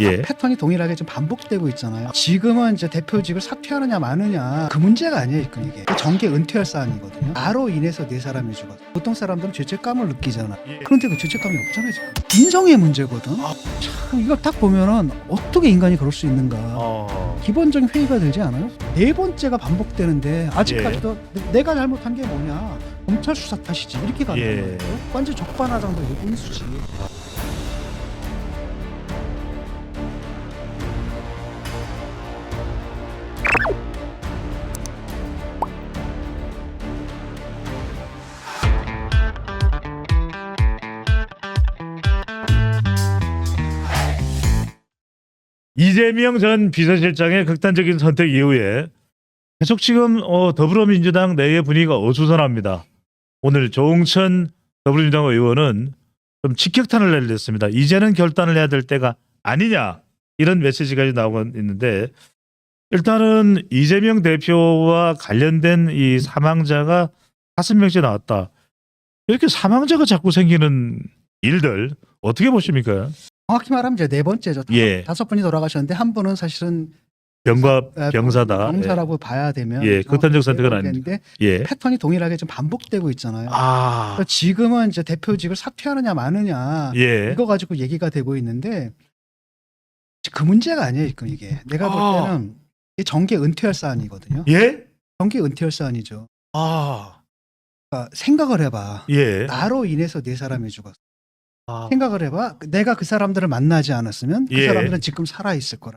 예. 패턴이 동일하게 좀 반복되고 있잖아요. 지금은 이제 대표직을 사퇴하느냐 마느냐 그 문제가 아니에요. 이게 정계 은퇴할 사안이거든요. 나로 인해서 네 사람이 죽었어. 보통 사람들은 죄책감을 느끼잖아. 예. 그런데 그 죄책감이 없잖아요. 지금 인성의 문제거든. 참 이걸 딱 보면은 어떻게 인간이 그럴 수 있는가. 기본적인 회의가 들지 않아요? 네 번째가 반복되는데 아직까지도 내가 잘못한 게 뭐냐, 검찰 수사 탓이지 이렇게 간단 말이에요. 완전 적반하장도 인수지. 이재명 전 비서실장의 극단적인 선택 이후에 계속 지금 더불어민주당 내의 분위기가 어수선합니다. 오늘 조응천 더불어민주당 의원은 좀 직격탄을 내렸습니다. 이제는 결단을 해야 될 때가 아니냐, 이런 메시지까지 나오고 있는데, 일단은 이재명 대표와 관련된 이 사망자가 5명째 나왔다. 이렇게 사망자가 자꾸 생기는 일들 어떻게 보십니까? 정확히 말하면 이제 네 번째죠. 예. 5분이 돌아가셨는데 한 분은 사실은 병사다. 병사라고 봐야 되면 예, 극단적 선택은 아닌데. 예. 패턴이 동일하게 좀 반복되고 있잖아요. 아. 그러니까 지금은 이제 대표직을 사퇴하느냐 마느냐 예. 이거 가지고 얘기가 되고 있는데 그 문제가 아니에요. 지금 이게 내가 볼 때는 이게 정계 은퇴할 사안이거든요. 예? 정계 은퇴할 사안이죠. 아. 그러니까 생각을 해봐. 예. 나로 인해서 네 사람이 죽었어. 아. 생각을 해봐. 내가 그 사람들을 만나지 않았으면 그 예. 사람들은 지금 살아 있을 거라.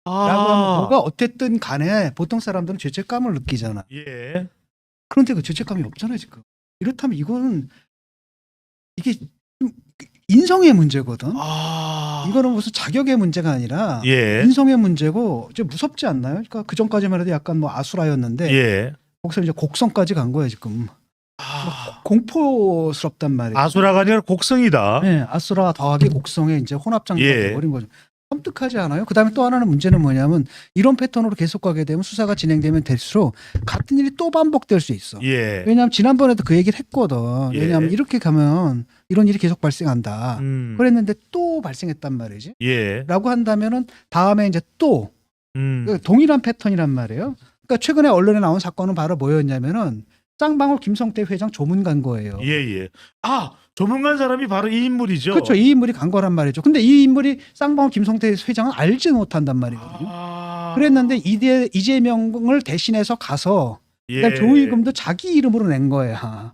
아. 라고 하면 뭐가 어쨌든 간에 보통 사람들은 죄책감을 느끼잖아. 예. 그런데 그 죄책감이 없잖아요 지금. 이렇다면 이거는 이게 좀 인성의 문제거든. 아. 이거는 무슨 자격의 문제가 아니라 예. 인성의 문제고 좀 무섭지 않나요? 그러니까 그 전까지만 해도 약간 뭐 아수라였는데 예. 거기서 이제 곡성까지 간 거예요 지금. 아. 공포스럽단 말이에요. 아수라가 아니라 곡성이다. 네, 아수라 더하기 곡성의 이제 혼합장사가 예. 돼버린 거죠. 섬뜩하지 않아요? 그다음에 또 하나는 문제는 뭐냐면 이런 패턴으로 계속 가게 되면 수사가 진행되면 될수록 같은 일이 또 반복될 수 있어. 예. 왜냐하면 지난번에도 그 얘기를 했거든. 예. 왜냐하면 이렇게 가면 이런 일이 계속 발생한다. 음. 그랬는데 또 발생했단 말이지. 예. 라고 한다면은 다음에 이제 또 음. 동일한 패턴이란 말이에요. 그러니까 최근에 언론에 나온 사건은 바로 뭐였냐면은 쌍방울 김성태 회장 조문 간 거예요. 예, 예. 아, 조문간 사람이 바로 이 인물이죠. 그렇죠. 이 인물이 간 거란 말이죠. 근데 이 인물이 쌍방울 김성태 회장은 알지 못한단 말이거든요. 아. 그랬는데 이재명을 대신해서 가서 예. 그러니까 조의금도 자기 이름으로 낸 거야.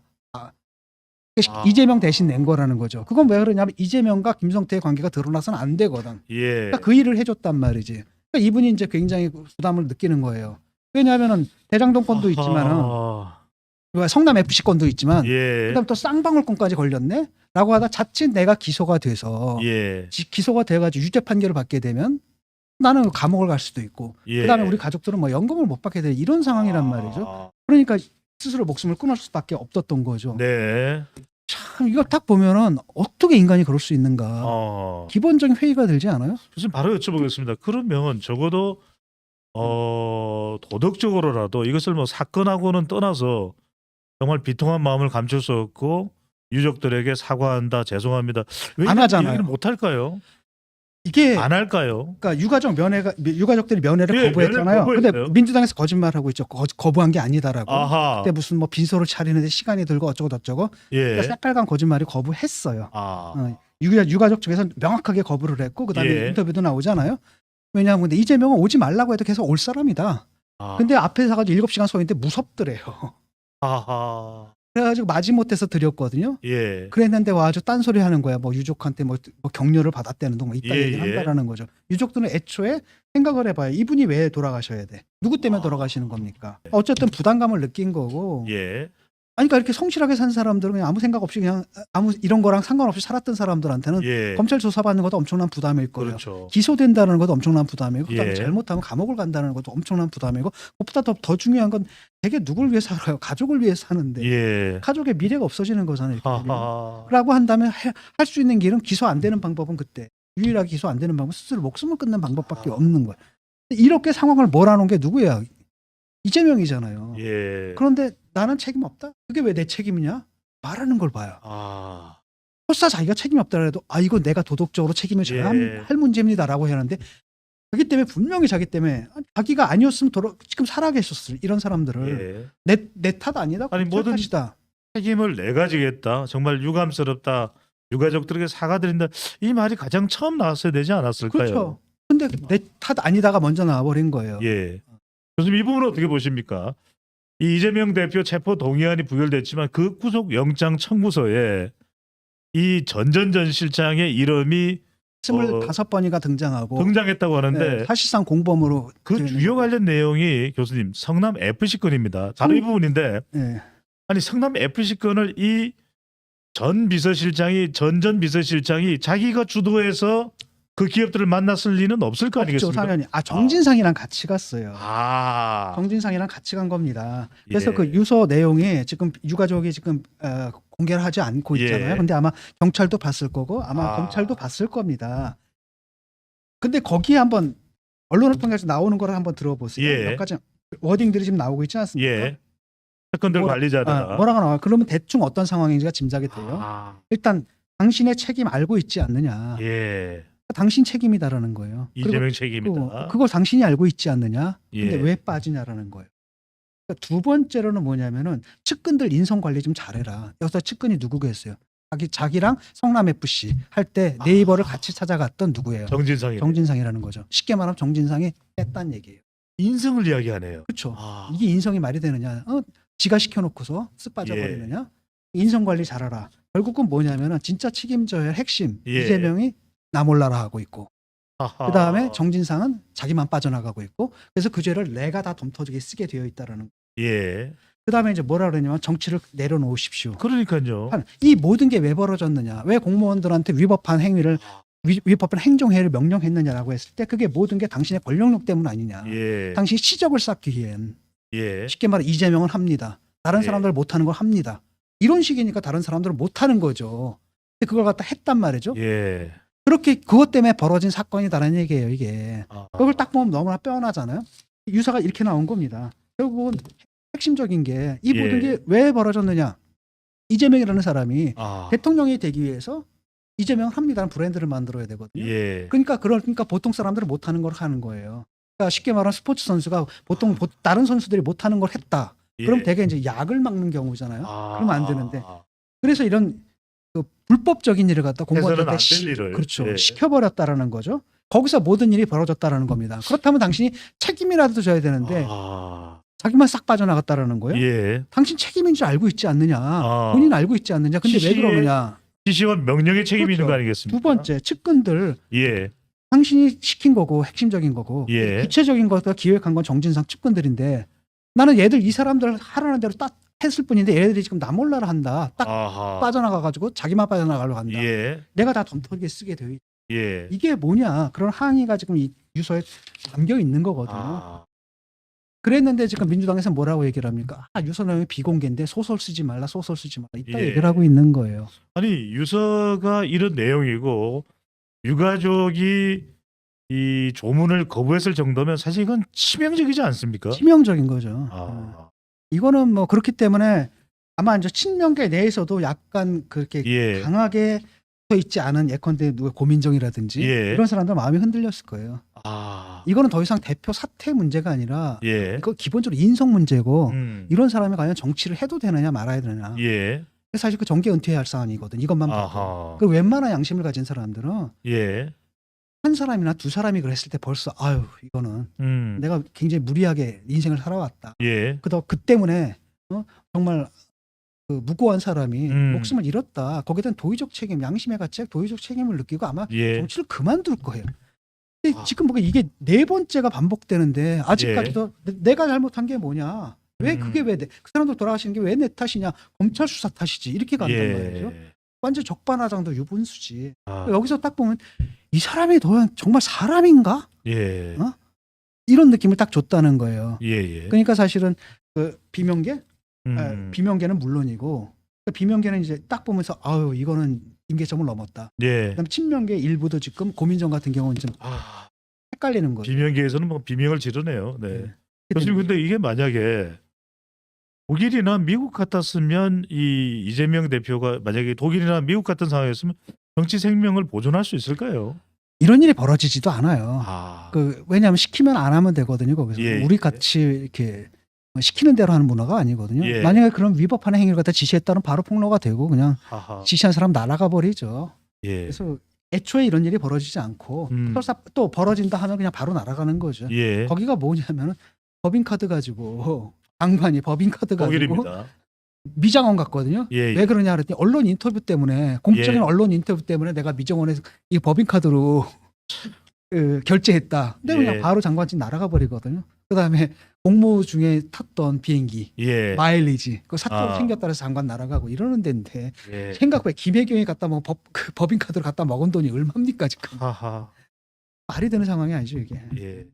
이재명 대신 낸 거라는 거죠. 그건 왜 그러냐면 이재명과 김성태의 관계가 드러나서는 안 되거든. 예. 그러니까 그 일을 해줬단 말이지. 그러니까 이분이 이제 굉장히 부담을 느끼는 거예요. 왜냐하면은 대장동권도 있지만은 성남 FC 건도 있지만 예. 그다음 또 쌍방울권까지 걸렸네? 라고 하다 자칫 내가 기소가 돼서 예. 기소가 돼가지고 유죄 판결을 받게 되면 나는 감옥을 갈 수도 있고 예. 그다음에 우리 가족들은 뭐 연금을 못 받게 될 이런 상황이란 말이죠. 그러니까 스스로 목숨을 끊을 수밖에 없었던 거죠. 네. 참 이거 딱 보면은 어떻게 인간이 그럴 수 있는가. 기본적인 회의가 들지 않아요? 교수님 바로 여쭤보겠습니다. 그러면 적어도 도덕적으로라도 이것을 뭐 사건하고는 떠나서 정말 비통한 마음을 감출 수 없고 유족들에게 사과한다, 죄송합니다. 왜 안 하잖아요. 얘기를 못 할까요? 이게 안 할까요? 그러니까 유가족들이 면회를 예, 거부했잖아요. 면회를 근데 거부했어요. 민주당에서 거짓말하고 있죠. 거부한 게 아니다라고. 아하. 그때 무슨 뭐 빈소를 차리는데 시간이 들고 어쩌고 저쩌고. 예. 그러니까 새빨간 거짓말이 거부했어요. 아. 유가족 쪽에서 명확하게 거부를 했고 그다음에 예. 인터뷰도 나오잖아요. 왜냐하면 근데 이재명은 오지 말라고 해도 계속 올 사람이다. 아. 근데 앞에 서가지고 7시간 서 있는데 무섭더래요. 아하. 그래가지고 마지못해서 드렸거든요. 예. 그랬는데 와 아주 딴소리 하는 거야. 뭐 유족한테 뭐 격려를 받았다는 둥 이딴 예, 얘기를 예. 한다라는 거죠. 유족들은 애초에 생각을 해봐요. 이분이 왜 돌아가셔야 돼? 누구 때문에 돌아가시는 겁니까? 어쨌든 부담감을 느낀 거고. 예. 아니 그러니까 이렇게 성실하게 산 사람들은 그냥 아무 생각 없이 그냥 아무 이런 거랑 상관없이 살았던 사람들한테는 예. 검찰 조사받는 것도 엄청난 부담일 거예요. 그렇죠. 기소된다는 것도 엄청난 부담이고 그다음에 예. 잘못하면 감옥을 간다는 것도 엄청난 부담이고 그것보다 더 중요한 건 되게 누굴 위해서 살아요? 가족을 위해서 사는데 예. 가족의 미래가 없어지는 거잖아요. 이렇게 되면. 하하. 라고 한다면 할 수 있는 길은 기소 안 되는 방법은 그때 유일하게 기소 안 되는 방법은 스스로 목숨을 끊는 방법밖에 없는 거야. 이렇게 상황을 몰아놓은 게 누구야? 이재명이잖아요. 예. 그런데 나는 책임 없다? 그게 왜 내 책임이냐? 말하는 걸 봐요. 아. 설사 자기가 책임이 없더라도 이거 내가 도덕적으로 책임을 져야 예. 할 문제입니다라고 하는데 자기 때문에 분명히 자기 때문에 자기가 아니었으면 지금 살아계셨을 이런 사람들을 예. 내 탓 아니다. 아니, 검찰 뭐든 탓이다. 책임을 내가 지겠다. 정말 유감스럽다. 유가족들에게 사과드린다. 이 말이 가장 처음 나왔어야 되지 않았을까요? 그렇죠. 근데 내 탓 아니다가 먼저 나와버린 거예요. 예. 교수님 이 부분은 어떻게 보십니까? 이 이재명 대표 체포 동의안이 부결됐지만 그 구속 영장 청구서에 이 전 실장의 이름이 25번이가 등장하고 등장했다고 하는데 네, 사실상 공범으로 그 되는 주요 관련 내용이 교수님 성남 FC 건입니다. 다른 이 부분인데 네. 아니 성남 FC 건을 이 전 비서실장이 전 비서실장이 자기가 주도해서 그 기업들을 만났을 리는 없을 거 없죠, 아니겠습니까? 당연히. 정진상이랑 같이 갔어요. 아. 정진상이랑 같이 간 겁니다. 그래서 예. 그 유서 내용이 지금 유가족이 지금 공개를 하지 않고 있잖아요. 예. 근데 아마 경찰도 봤을 거고 아마 검찰도 봤을 겁니다. 근데 거기에 한번 언론을 통해서 나오는 거를 한번 들어보세요. 예. 몇 가지 워딩들이 지금 나오고 있지 않습니까? 예. 채권들 관리자다. 뭐라고 나와요? 그러면 대충 어떤 상황인지가 짐작이 돼요. 일단 당신의 책임 알고 있지 않느냐. 예. 당신 책임이다라는 거예요. 이재명 책임이다. 그걸 당신이 알고 있지 않느냐. 예. 근데 왜 빠지냐라는 거예요. 그러니까 두 번째로는 뭐냐면은 측근들 인성 관리 좀 잘해라. 여기서 측근이 누구겠어요? 자기랑 성남 FC 할 때 네이버를 같이 찾아갔던 누구예요? 정진상이 정진상이라는 거죠. 쉽게 말하면 정진상이 뺐단 얘기예요. 인성을 이야기하네요. 그렇죠. 아. 이게 인성이 말이 되느냐? 지가 시켜놓고서 쓱 빠져버리느냐? 인성 관리 잘하라. 결국은 뭐냐면은 진짜 책임져야 할 핵심 예. 이재명이 나 몰라라 하고 있고, 아하. 그 다음에 정진상은 자기만 빠져나가고 있고, 그래서 그 죄를 내가 다 덤터지게 쓰게 되어 있다라는. 예. 그 다음에 이제 뭐라 그러냐면 정치를 내려놓으십시오. 그러니까요. 이 모든 게 왜 벌어졌느냐? 왜 공무원들한테 위법한 행위를 위법한 행정해를 명령했느냐라고 했을 때 그게 모든 게 당신의 권력력 때문 아니냐? 예. 당신이 시적을 쌓기 위한. 예. 쉽게 말해 이재명은 합니다. 다른 예. 사람들 못하는 걸 합니다. 이런 식이니까 다른 사람들은 못하는 거죠. 근데 그걸 갖다 했단 말이죠. 예. 그렇게 그것 때문에 벌어진 사건이다라는 얘기예요. 이게. 아. 그걸 딱 보면 너무나 뻔하잖아요. 유사가 이렇게 나온 겁니다. 결국은 핵심적인 게 이 모든 예. 게 왜 벌어졌느냐. 이재명이라는 사람이 아. 대통령이 되기 위해서 이재명 합니다라는 브랜드를 만들어야 되거든요. 예. 그러니까 보통 사람들은 못하는 걸 하는 거예요. 그러니까 쉽게 말하면 스포츠 선수가 보통 다른 선수들이 못하는 걸 했다. 그럼 예. 대개 이제 약을 막는 경우잖아요. 아. 그러면 안 되는데. 그래서 이런 그 불법적인 일을 갖다 해서는 공무원들한테 안될 일을. 그렇죠. 예. 시켜버렸다라는 거죠. 거기서 모든 일이 벌어졌다라는 겁니다. 그렇다면 당신이 책임이라도 져야 되는데 아. 자기만 싹 빠져나갔다라는 거예요. 예. 당신 책임인 줄 알고 있지 않느냐. 본인 알고 있지 않느냐. 근데 왜 지시에 그러느냐. 지시와 명령의 책임이 있는 그렇죠. 거 아니겠습니까? 두 번째, 측근들. 예. 당신이 시킨 거고 핵심적인 거고 예. 구체적인 것과 기획한 건 정진상 측근들인데 나는 얘들 이 사람들 하라는 대로 딱 했을 뿐인데 얘들이 지금 나 몰라라 한다. 딱 아하. 빠져나가가지고 자기만 빠져나가려고 한다. 예. 내가 다 덤터기에 쓰게 되어 있다. 예. 이게 뭐냐. 그런 항의가 지금 이 유서에 담겨 있는 거거든요. 아. 그랬는데 지금 민주당에서 뭐라고 얘기를 합니까? 유서 내용이 비공개인데 소설 쓰지 말라. 소설 쓰지 말라. 이따 예. 얘기를 하고 있는 거예요. 아니 유서가 이런 내용이고 유가족이 이 조문을 거부했을 정도면 사실 이건 치명적이지 않습니까? 치명적인 거죠. 아. 이거는 뭐 그렇기 때문에 아마 이제 친명계 내에서도 약간 그렇게 예. 강하게 서 있지 않은 예컨대 누가 고민정이라든지 예. 이런 사람들 마음이 흔들렸을 거예요. 아. 이거는 더 이상 대표 사퇴 문제가 아니라 예. 이거 기본적으로 인성 문제고 이런 이런 사람이 과연 정치를 해도 되느냐 말아야 되느냐. 예. 그래서 사실 그 정계 은퇴해야 할 사안이거든. 이것만 봐도. 아하. 그 웬만한 양심을 가진 사람들은 예. 한 사람이나 두 사람이 그랬을 때 벌써 이거는 내가 굉장히 무리하게 인생을 살아왔다. 예. 그 때문에 정말 그 무고한 사람이 목숨을 잃었다. 거기에 대한 도의적 책임, 양심의 가책, 도의적 책임을 느끼고 아마 예. 정치를 그만둘 거예요. 근데 지금 뭐가 이게 네 번째가 반복되는데 아직까지도 내가 잘못한 게 뭐냐? 왜 그게 그 사람들 돌아가시는 게 왜 내 탓이냐? 검찰 수사 탓이지. 이렇게 간단 말이죠. 완전 적반하장도 유분수지. 아. 여기서 딱 보면 이 사람이 정말 사람인가? 예. 이런 느낌을 딱 줬다는 거예요. 예. 그러니까 사실은 그 비명계? 음. 비명계는 물론이고 비명계는 이제 딱 보면서 이거는 임계점을 넘었다. 예. 그다음에 친명계 일부도 지금 고민정 같은 경우는 좀 헷갈리는 거죠. 비명계에서는 뭐 비명을 지르네요. 네. 네. 교수님 근데 이게 만약에 독일이나 미국 같았으면 이 이재명 대표가 만약에 독일이나 미국 같은 상황이었으면 정치 생명을 보존할 수 있을까요? 이런 일이 벌어지지도 않아요. 아, 왜냐하면 시키면 안 하면 되거든요. 거기서 예, 우리 같이 이렇게 시키는 대로 하는 문화가 아니거든요. 예. 만약에 그런 위법하는 행위를 갖다 지시했다면 바로 폭로가 되고 그냥 하하. 지시한 사람 날아가 버리죠. 예, 그래서 애초에 이런 일이 벌어지지 않고 또 벌어진다 하면 그냥 바로 날아가는 거죠. 예. 거기가 뭐냐면 법인카드 가지고 장관이 법인카드 가지고 독일입니다. 미장원 갔거든요. 예, 예. 왜 그러냐 그랬더니 언론 인터뷰 때문에 공적인 예. 언론 인터뷰 때문에 내가 미정원에서 이 법인카드로 결제했다. 근데 예. 그냥 바로 장관직 날아가 버리거든요. 그다음에 공무 중에 탔던 비행기 예. 마일리지 그 사건 아. 생겼다 해서 장관 날아가고 이러는 데인데 예. 생각해 김혜경이 갖다 먹은 법인카드로 갖다 먹은 돈이 얼마입니까 지금. 하하. 말이 되는 상황이 아니죠 이게. 예.